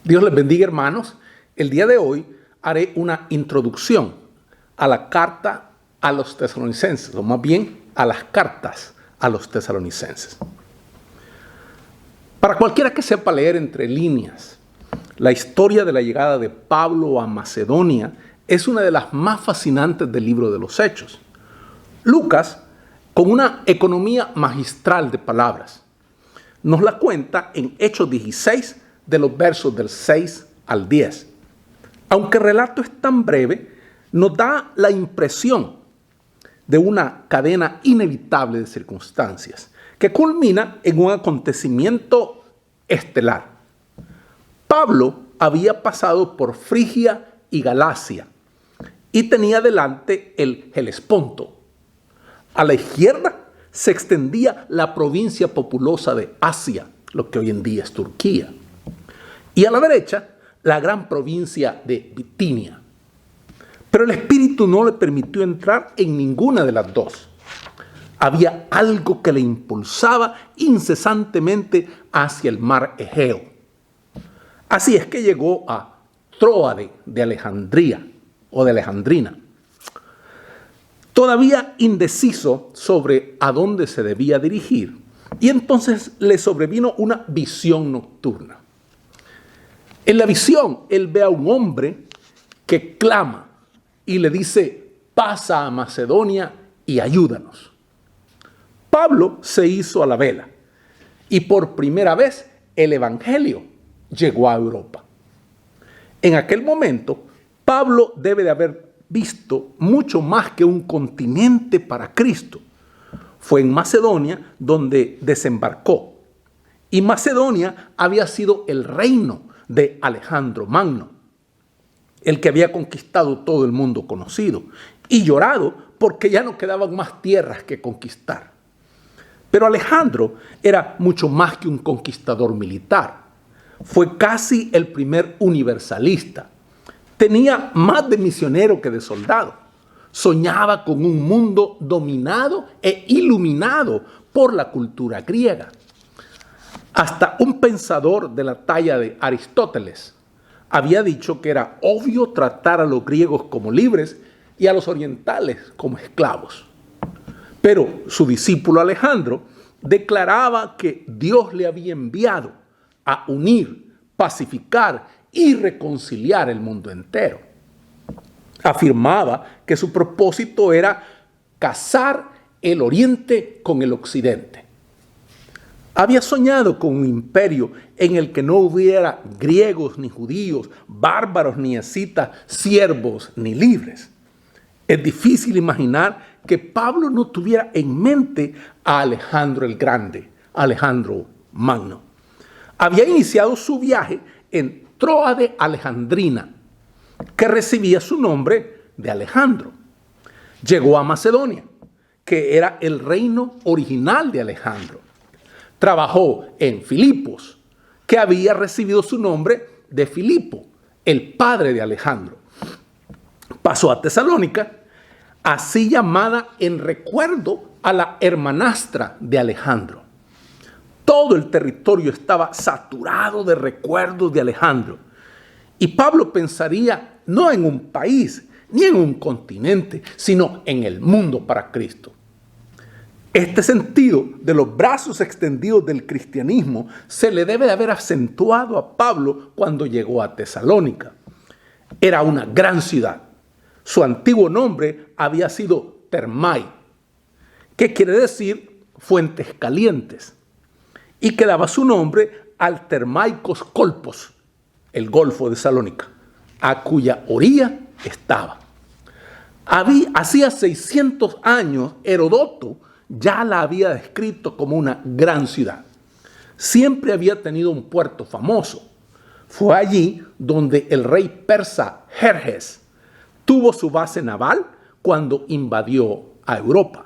Dios les bendiga, hermanos. El día de hoy haré una introducción a la carta a los tesalonicenses, o más bien a las cartas a los tesalonicenses. Para cualquiera que sepa leer entre líneas, la historia de la llegada de Pablo a Macedonia es una de las más fascinantes del libro de los Hechos. Lucas, con una economía magistral de palabras, nos la cuenta en Hechos 16, de los versos del 6 al 10. Aunque el relato es tan breve, nos da la impresión de una cadena inevitable de circunstancias que culmina en un acontecimiento estelar. Pablo había pasado por Frigia y Galacia y tenía delante el Helesponto. A la izquierda se extendía la provincia populosa de Asia, lo que hoy en día es Turquía. Y a la derecha, la gran provincia de Bitinia. Pero el Espíritu no le permitió entrar en ninguna de las dos. Había algo que le impulsaba incesantemente hacia el mar Egeo. Así es que llegó a Tróade de Alejandría o de Alejandrina. Todavía indeciso sobre a dónde se debía dirigir, y entonces le sobrevino una visión nocturna. En la visión, él ve a un hombre que clama y le dice: pasa a Macedonia y ayúdanos. Pablo se hizo a la vela y por primera vez el evangelio llegó a Europa. En aquel momento, Pablo debe de haber visto mucho más que un continente para Cristo. Fue en Macedonia donde desembarcó. Y Macedonia había sido el reino de Alejandro Magno, el que había conquistado todo el mundo conocido, y llorado porque ya no quedaban más tierras que conquistar. Pero Alejandro era mucho más que un conquistador militar. Fue casi el primer universalista. Tenía más de misionero que de soldado. Soñaba con un mundo dominado e iluminado por la cultura griega. Hasta un pensador de la talla de Aristóteles había dicho que era obvio tratar a los griegos como libres y a los orientales como esclavos. Pero su discípulo Alejandro declaraba que Dios le había enviado a unir, pacificar y reconciliar el mundo entero. Afirmaba que su propósito era casar el Oriente con el Occidente. Había soñado con un imperio en el que no hubiera griegos ni judíos, bárbaros ni escitas, siervos ni libres. Es difícil imaginar que Pablo no tuviera en mente a Alejandro el Grande, Alejandro Magno. Había iniciado su viaje en Tróade Alejandrina, que recibía su nombre de Alejandro. Llegó a Macedonia, que era el reino original de Alejandro. Trabajó en Filipos, que había recibido su nombre de Filipo, el padre de Alejandro. Pasó a Tesalónica, así llamada en recuerdo a la hermanastra de Alejandro. Todo el territorio estaba saturado de recuerdos de Alejandro. Y Pablo pensaría no en un país ni en un continente, sino en el mundo para Cristo. Este sentido de los brazos extendidos del cristianismo se le debe de haber acentuado a Pablo cuando llegó a Tesalónica. Era una gran ciudad. Su antiguo nombre había sido Termai, que quiere decir fuentes calientes, y que daba su nombre al Termaikos Kolpos, el Golfo de Salónica, a cuya orilla estaba. Hacía 600 años, Heródoto ya la había descrito como una gran ciudad. Siempre había tenido un puerto famoso. Fue allí donde el rey persa Jerjes tuvo su base naval cuando invadió a Europa.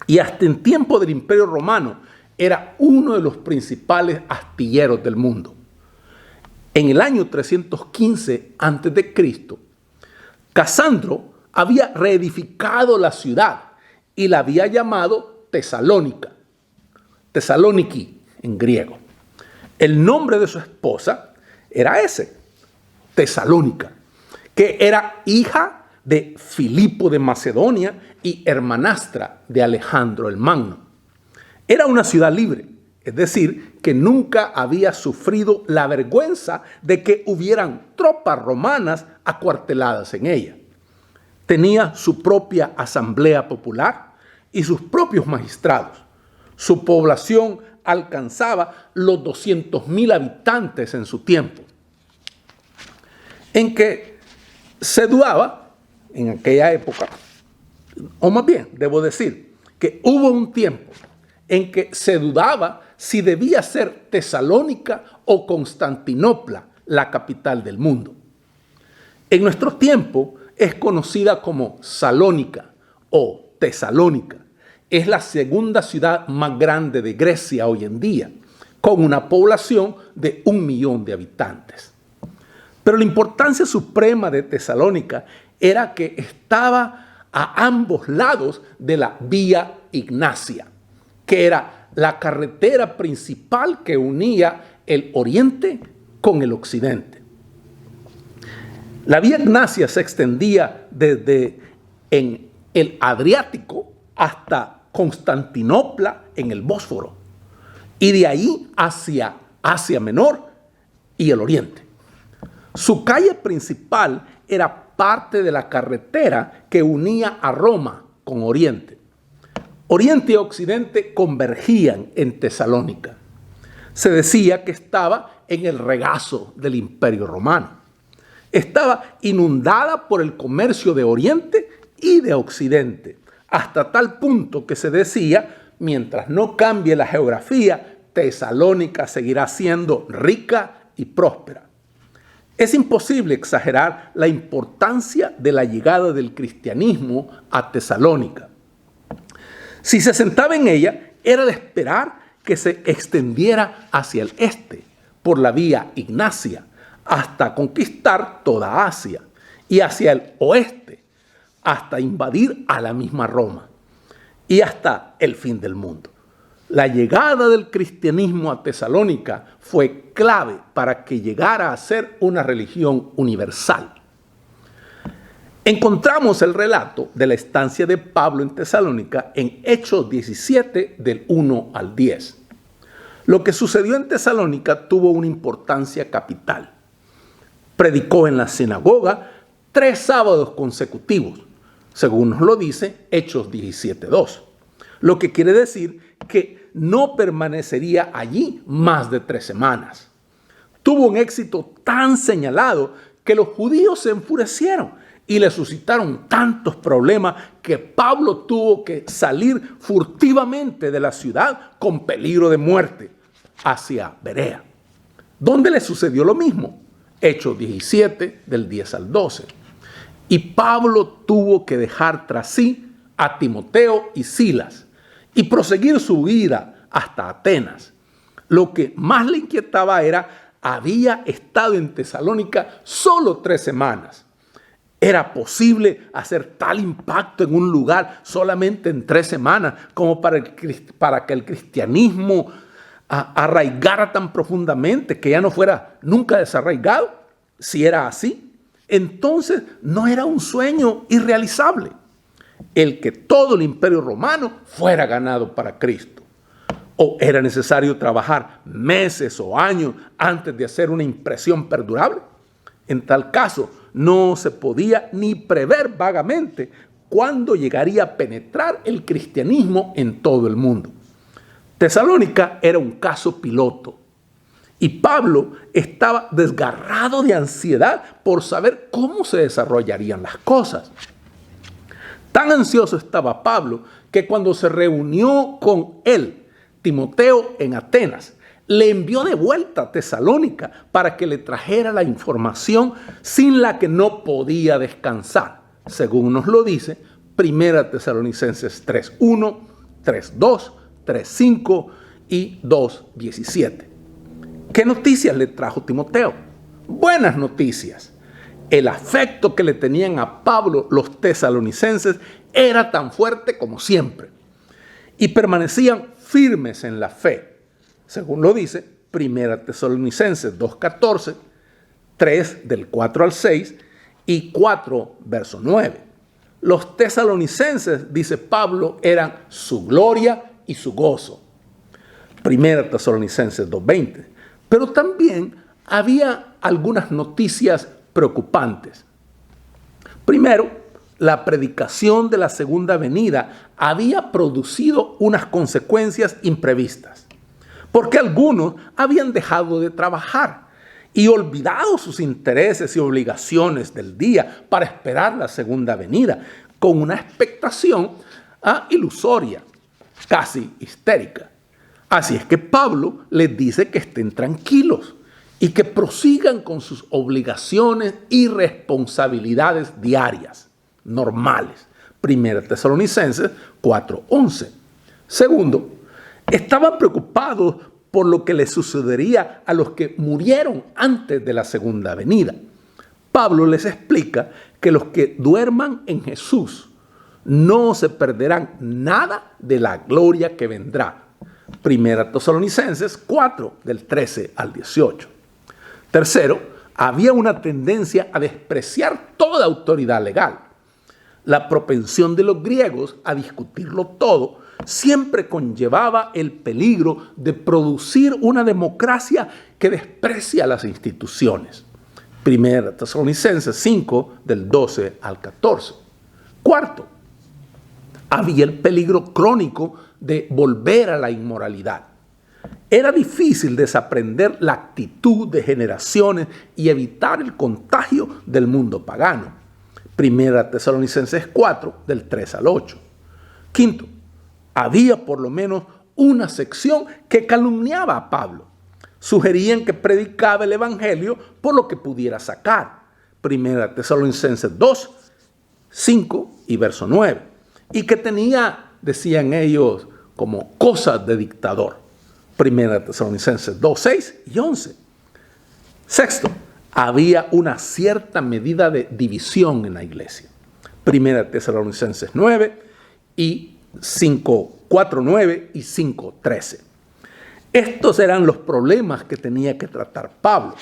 Y hasta en tiempo del Imperio Romano era uno de los principales astilleros del mundo. En el año 315 a.C., Casandro había reedificado la ciudad y la había llamado Tesalónica, Tesaloniki en griego. El nombre de su esposa era ese, Tesalónica, que era hija de Filipo de Macedonia y hermanastra de Alejandro el Magno. Era una ciudad libre, es decir, que nunca había sufrido la vergüenza de que hubieran tropas romanas acuarteladas en ella. Tenía su propia asamblea popular y sus propios magistrados. Su población alcanzaba los 200,000 habitantes en su tiempo, en que se dudaba, en aquella época, o más bien, debo decir, que hubo un tiempo en que se dudaba si debía ser Tesalónica o Constantinopla la capital del mundo. En nuestro tiempo es conocida como Salónica o Tesalónica. Es la segunda ciudad más grande de Grecia hoy en día, con una población de 1 millón de habitantes. Pero la importancia suprema de Tesalónica era que estaba a ambos lados de la Vía Ignacia, que era la carretera principal que unía el oriente con el occidente. La Vía Ignacia se extendía desde en el Adriático hasta Constantinopla en el Bósforo, y de ahí hacia Asia Menor y el oriente. Su calle principal era parte de la carretera que unía a Roma con Oriente. Oriente y Occidente convergían en Tesalónica. Se decía que estaba en el regazo del Imperio Romano. Estaba inundada por el comercio de Oriente y de Occidente, hasta tal punto que se decía, mientras no cambie la geografía, Tesalónica seguirá siendo rica y próspera. Es imposible exagerar la importancia de la llegada del cristianismo a Tesalónica. Si se sentaba en ella, era de esperar que se extendiera hacia el este, por la Vía Ignacia, hasta conquistar toda Asia, y hacia el oeste, hasta invadir a la misma Roma, y hasta el fin del mundo. La llegada del cristianismo a Tesalónica fue clave para que llegara a ser una religión universal. Encontramos el relato de la estancia de Pablo en Tesalónica en Hechos 17, del 1 al 10. Lo que sucedió en Tesalónica tuvo una importancia capital. Predicó en la sinagoga 3 sábados consecutivos, según nos lo dice Hechos 17:2. Lo que quiere decir que no permanecería allí más de 3 semanas. Tuvo un éxito tan señalado que los judíos se enfurecieron y le suscitaron tantos problemas que Pablo tuvo que salir furtivamente de la ciudad con peligro de muerte hacia Berea, donde le sucedió lo mismo. Hechos 17, del 10 al 12. Y Pablo tuvo que dejar tras sí a Timoteo y Silas y proseguir su vida hasta Atenas. Lo que más le inquietaba era, había estado en Tesalónica solo 3 semanas. ¿Era posible hacer tal impacto en un lugar solamente en 3 semanas como para que el cristianismo arraigara tan profundamente que ya no fuera nunca desarraigado? Si era así, entonces no era un sueño irrealizable el que todo el imperio romano fuera ganado para Cristo. ¿O era necesario trabajar meses o años antes de hacer una impresión perdurable? En tal caso, no se podía ni prever vagamente cuándo llegaría a penetrar el cristianismo en todo el mundo. Tesalónica era un caso piloto y Pablo estaba desgarrado de ansiedad por saber cómo se desarrollarían las cosas. Tan ansioso estaba Pablo que cuando se reunió con él, Timoteo, en Atenas, le envió de vuelta a Tesalónica para que le trajera la información sin la que no podía descansar, según nos lo dice 1 Tesalonicenses 3:1, 3:2, 3:5 y 2:17. ¿Qué noticias le trajo Timoteo? Buenas noticias. El afecto que le tenían a Pablo los tesalonicenses era tan fuerte como siempre y permanecían firmes en la fe. Según lo dice 1 Tesalonicenses 2:14, 3 del 4 al 6 y 4 verso 9. Los tesalonicenses, dice Pablo, eran su gloria y su gozo. 1 Tesalonicenses 2:20. Pero también había algunas noticias preocupantes. Primero, la predicación de la segunda venida había producido unas consecuencias imprevistas, porque algunos habían dejado de trabajar y olvidado sus intereses y obligaciones del día para esperar la segunda venida, con una expectación ilusoria, casi histérica. Así es que Pablo les dice que estén tranquilos y que prosigan con sus obligaciones y responsabilidades diarias, normales. 1 Tesalonicenses 4:11. Segundo, estaban preocupados por lo que les sucedería a los que murieron antes de la segunda venida. Pablo les explica que los que duerman en Jesús no se perderán nada de la gloria que vendrá. 1 Tesalonicenses 4, del 13 al 18. Tercero, había una tendencia a despreciar toda autoridad legal. La propensión de los griegos a discutirlo todo siempre conllevaba el peligro de producir una democracia que desprecia las instituciones. 1 Tesalonicenses 5, del 12 al 14. Cuarto, había el peligro crónico de volver a la inmoralidad. Era difícil desaprender la actitud de generaciones y evitar el contagio del mundo pagano. 1 Tesalonicenses 4, del 3 al 8. Quinto, había por lo menos una sección que calumniaba a Pablo. Sugerían que predicaba el evangelio por lo que pudiera sacar. 1 Tesalonicenses 2, 5 y verso 9. Y que tenía, decían ellos, como cosas de dictador. 1 Tesalonicenses 2, 6 y 11. Sexto, había una cierta medida de división en la iglesia. 1 Tesalonicenses 9 y 5, 4, 9 y 5, 13. Estos eran los problemas que tenía que tratar Pablo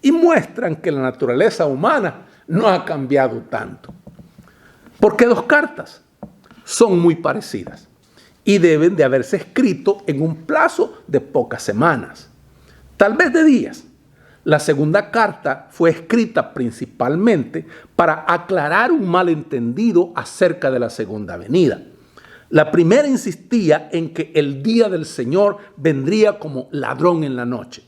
y muestran que la naturaleza humana no ha cambiado tanto. Porque dos cartas son muy parecidas y deben de haberse escrito en un plazo de pocas semanas, tal vez de días. La segunda carta fue escrita principalmente para aclarar un malentendido acerca de la segunda venida. La primera insistía en que el día del Señor vendría como ladrón en la noche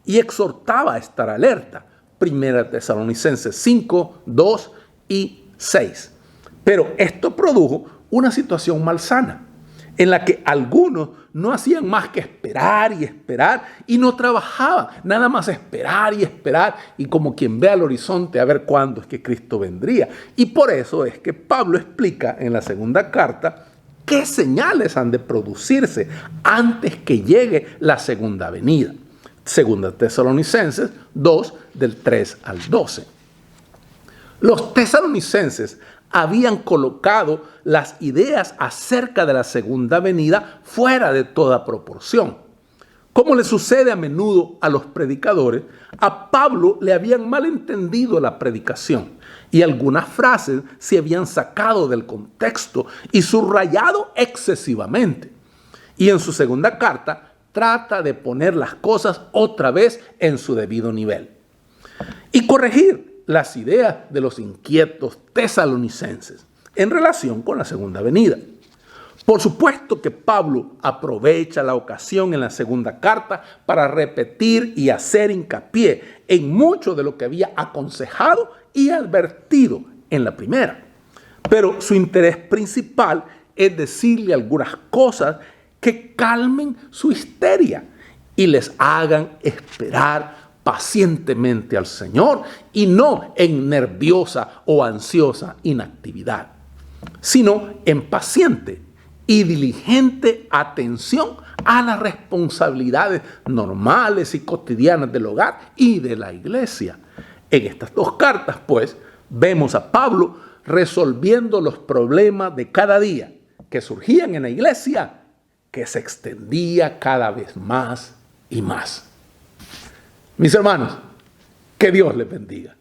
y exhortaba a estar alerta. 1 Tesalonicenses 5, 2 y 6. Pero esto produjo una situación malsana en la que algunos no hacían más que esperar y no trabajaban, nada más esperar y como quien ve al horizonte a ver cuándo es que Cristo vendría. Y por eso es que Pablo explica en la segunda carta qué señales han de producirse antes que llegue la segunda venida. Segunda Tesalonicenses 2, del 3 al 12. Los tesalonicenses habían colocado las ideas acerca de la segunda venida fuera de toda proporción. Como le sucede a menudo a los predicadores, a Pablo le habían malentendido la predicación y algunas frases se habían sacado del contexto y subrayado excesivamente. Y en su segunda carta trata de poner las cosas otra vez en su debido nivel y corregir las ideas de los inquietos tesalonicenses en relación con la segunda venida. Por supuesto que Pablo aprovecha la ocasión en la segunda carta para repetir y hacer hincapié en mucho de lo que había aconsejado y advertido en la primera. Pero su interés principal es decirle algunas cosas que calmen su histeria y les hagan esperar pacientemente al Señor y no en nerviosa o ansiosa inactividad, sino en paciente y diligente atención a las responsabilidades normales y cotidianas del hogar y de la iglesia. En estas dos cartas, pues, vemos a Pablo resolviendo los problemas de cada día que surgían en la iglesia, que se extendía cada vez más y más. Mis hermanos, Que Dios les bendiga.